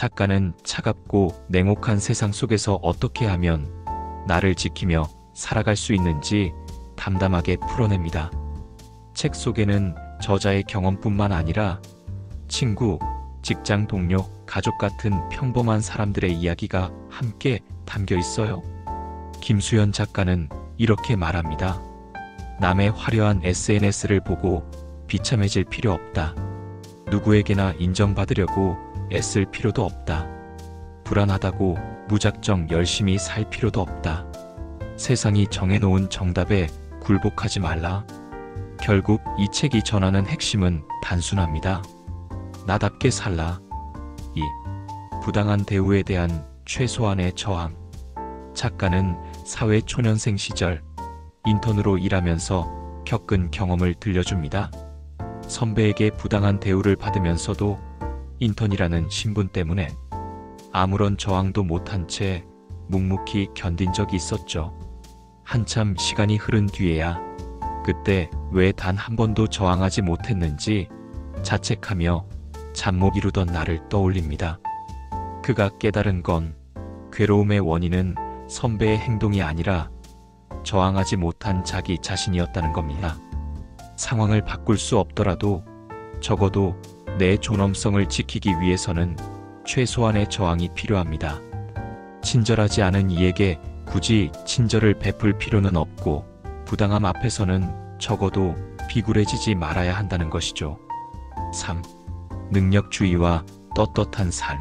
작가는 차갑고 냉혹한 세상 속에서 어떻게 하면 나를 지키며 살아갈 수 있는지 담담하게 풀어냅니다. 책 속에는 저자의 경험뿐만 아니라 친구, 직장 동료, 가족 같은 평범한 사람들의 이야기가 함께 담겨 있어요. 김수연 작가는 이렇게 말합니다. 남의 화려한 SNS를 보고 비참해질 필요 없다. 누구에게나 인정받으려고 애쓸 필요도 없다. 불안하다고 무작정 열심히 살 필요도 없다. 세상이 정해놓은 정답에 굴복하지 말라. 결국 이 책이 전하는 핵심은 단순합니다. 나답게 살라. 2. 부당한 대우에 대한 최소한의 저항. 작가는 사회 초년생 시절 인턴으로 일하면서 겪은 경험을 들려줍니다. 선배에게 부당한 대우를 받으면서도 인턴이라는 신분 때문에 아무런 저항도 못한 채 묵묵히 견딘 적이 있었죠. 한참 시간이 흐른 뒤에야 그때 왜 단 한 번도 저항하지 못했는지 자책하며 잠 못 이루던 나를 떠올립니다. 그가 깨달은 건 괴로움의 원인은 선배의 행동이 아니라 저항하지 못한 자기 자신이었다는 겁니다. 상황을 바꿀 수 없더라도 적어도 내 존엄성을 지키기 위해서는 최소한의 저항이 필요합니다. 친절하지 않은 이에게 굳이 친절을 베풀 필요는 없고 부당함 앞에서는 적어도 비굴해지지 말아야 한다는 것이죠. 3. 능력주의와 떳떳한 삶.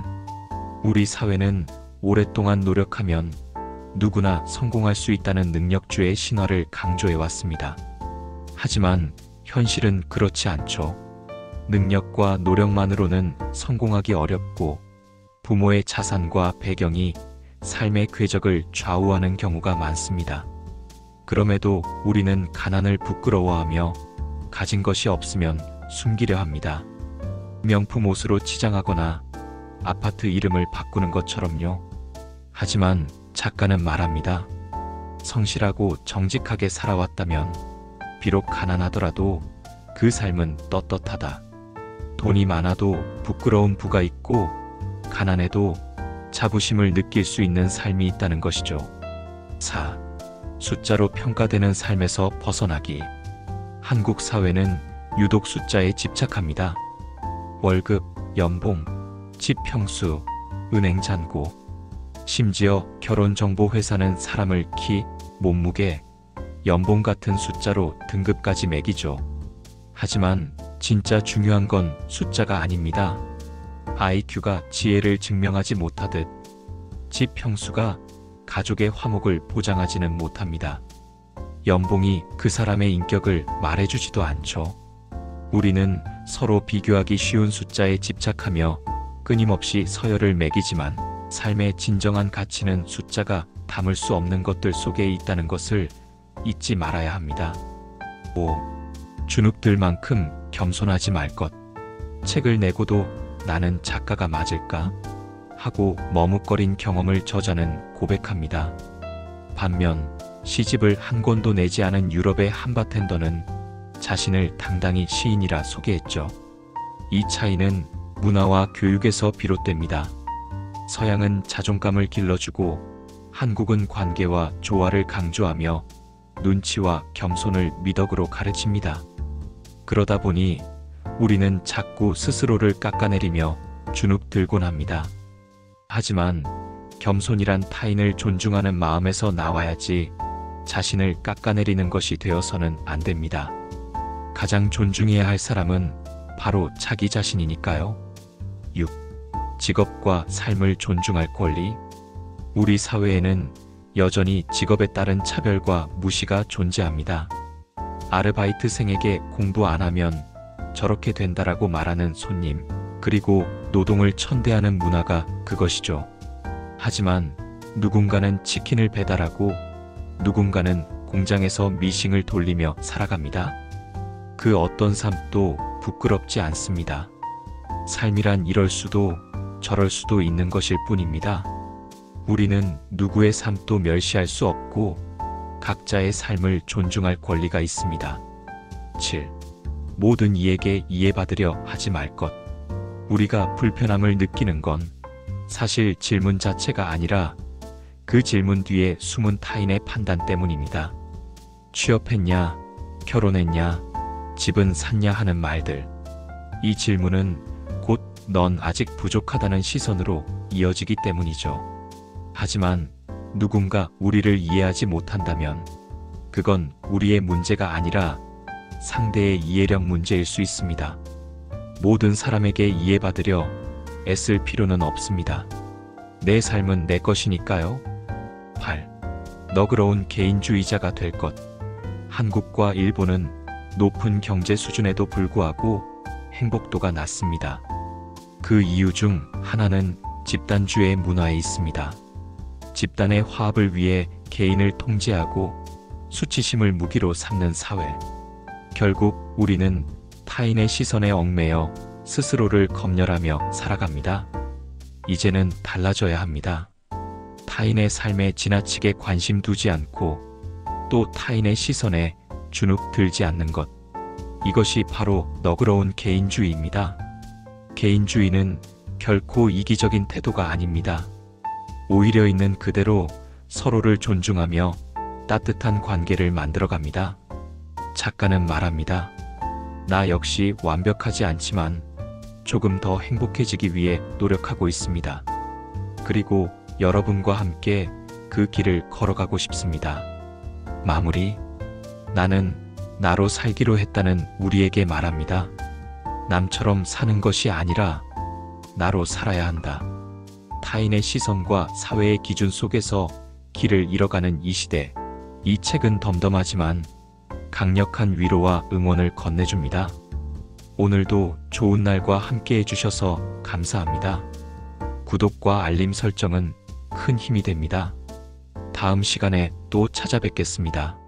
우리 사회는 오랫동안 노력하면 누구나 성공할 수 있다는 능력주의 신화를 강조해왔습니다. 하지만 현실은 그렇지 않죠. 능력과 노력만으로는 성공하기 어렵고 부모의 자산과 배경이 삶의 궤적을 좌우하는 경우가 많습니다. 그럼에도 우리는 가난을 부끄러워하며 가진 것이 없으면 숨기려 합니다. 명품 옷으로 치장하거나 아파트 이름을 바꾸는 것처럼요. 하지만 작가는 말합니다. 성실하고 정직하게 살아왔다면 비록 가난하더라도 그 삶은 떳떳하다. 돈이 많아도 부끄러운 부가 있고 가난해도 자부심을 느낄 수 있는 삶이 있다는 것이죠. 4. 숫자로 평가되는 삶에서 벗어나기. 한국 사회는 유독 숫자에 집착합니다. 월급, 연봉, 집 평수, 은행 잔고, 심지어 결혼정보회사는 사람을 키, 몸무게, 연봉 같은 숫자로 등급까지 매기죠. 하지만 진짜 중요한 건 숫자가 아닙니다. IQ가 지혜를 증명하지 못하듯 집 평수가 가족의 화목을 보장하지는 못합니다. 연봉이 그 사람의 인격을 말해주지도 않죠. 우리는 서로 비교하기 쉬운 숫자에 집착하며 끊임없이 서열을 매기지만 삶의 진정한 가치는 숫자가 담을 수 없는 것들 속에 있다는 것을 잊지 말아야 합니다. 5. 주눅들만큼 겸손하지 말 것. 책을 내고도 나는 작가가 맞을까? 하고 머뭇거린 경험을 저자는 고백합니다. 반면 시집을 한 권도 내지 않은 유럽의 한바텐더는 자신을 당당히 시인이라 소개했죠. 이 차이는 문화와 교육에서 비롯됩니다. 서양은 자존감을 길러주고 한국은 관계와 조화를 강조하며 눈치와 겸손을 미덕으로 가르칩니다. 그러다 보니 우리는 자꾸 스스로를 깎아내리며 주눅들곤 합니다. 하지만 겸손이란 타인을 존중하는 마음에서 나와야지 자신을 깎아내리는 것이 되어서는 안 됩니다. 가장 존중해야 할 사람은 바로 자기 자신이니까요. 6. 직업과 삶을 존중할 권리. 우리 사회에는 여전히 직업에 따른 차별과 무시가 존재합니다. 아르바이트생에게 공부 안 하면 저렇게 된다라고 말하는 손님, 그리고 노동을 천대하는 문화가 그것이죠. 하지만 누군가는 치킨을 배달하고 누군가는 공장에서 미싱을 돌리며 살아갑니다. 그 어떤 삶도 부끄럽지 않습니다. 삶이란 이럴 수도 저럴 수도 있는 것일 뿐입니다. 우리는 누구의 삶도 멸시할 수 없고 각자의 삶을 존중할 권리가 있습니다. 7. 모든 이에게 이해받으려 하지 말 것. 우리가 불편함을 느끼는 건 사실 질문 자체가 아니라 그 질문 뒤에 숨은 타인의 판단 때문입니다. 취업했냐, 결혼했냐, 집은 샀냐 하는 말들. 이 질문은 곧 넌 아직 부족하다는 시선으로 이어지기 때문이죠. 하지만 누군가 우리를 이해하지 못한다면 그건 우리의 문제가 아니라 상대의 이해력 문제일 수 있습니다. 모든 사람에게 이해받으려 애쓸 필요는 없습니다. 내 삶은 내 것이니까요. 8. 너그러운 개인주의자가 될 것. 한국과 일본은 높은 경제 수준에도 불구하고 행복도가 낮습니다. 그 이유 중 하나는 집단주의 문화에 있습니다. 집단의 화합을 위해 개인을 통제하고 수치심을 무기로 삼는 사회. 결국 우리는 타인의 시선에 얽매여 스스로를 검열하며 살아갑니다. 이제는 달라져야 합니다. 타인의 삶에 지나치게 관심 두지 않고 또 타인의 시선에 주눅 들지 않는 것. 이것이 바로 너그러운 개인주의입니다. 개인주의는 결코 이기적인 태도가 아닙니다. 오히려 있는 그대로 서로를 존중하며 따뜻한 관계를 만들어갑니다. 작가는 말합니다. 나 역시 완벽하지 않지만 조금 더 행복해지기 위해 노력하고 있습니다. 그리고 여러분과 함께 그 길을 걸어가고 싶습니다. 마무리. 나는 나로 살기로 했다는 우리에게 말합니다. 남처럼 사는 것이 아니라 나로 살아야 한다. 타인의 시선과 사회의 기준 속에서 길을 잃어가는 이 시대. 이 책은 덤덤하지만 강력한 위로와 응원을 건네줍니다. 오늘도 좋은 날과 함께 해주셔서 감사합니다. 구독과 알림 설정은 큰 힘이 됩니다. 다음 시간에 또 찾아뵙겠습니다.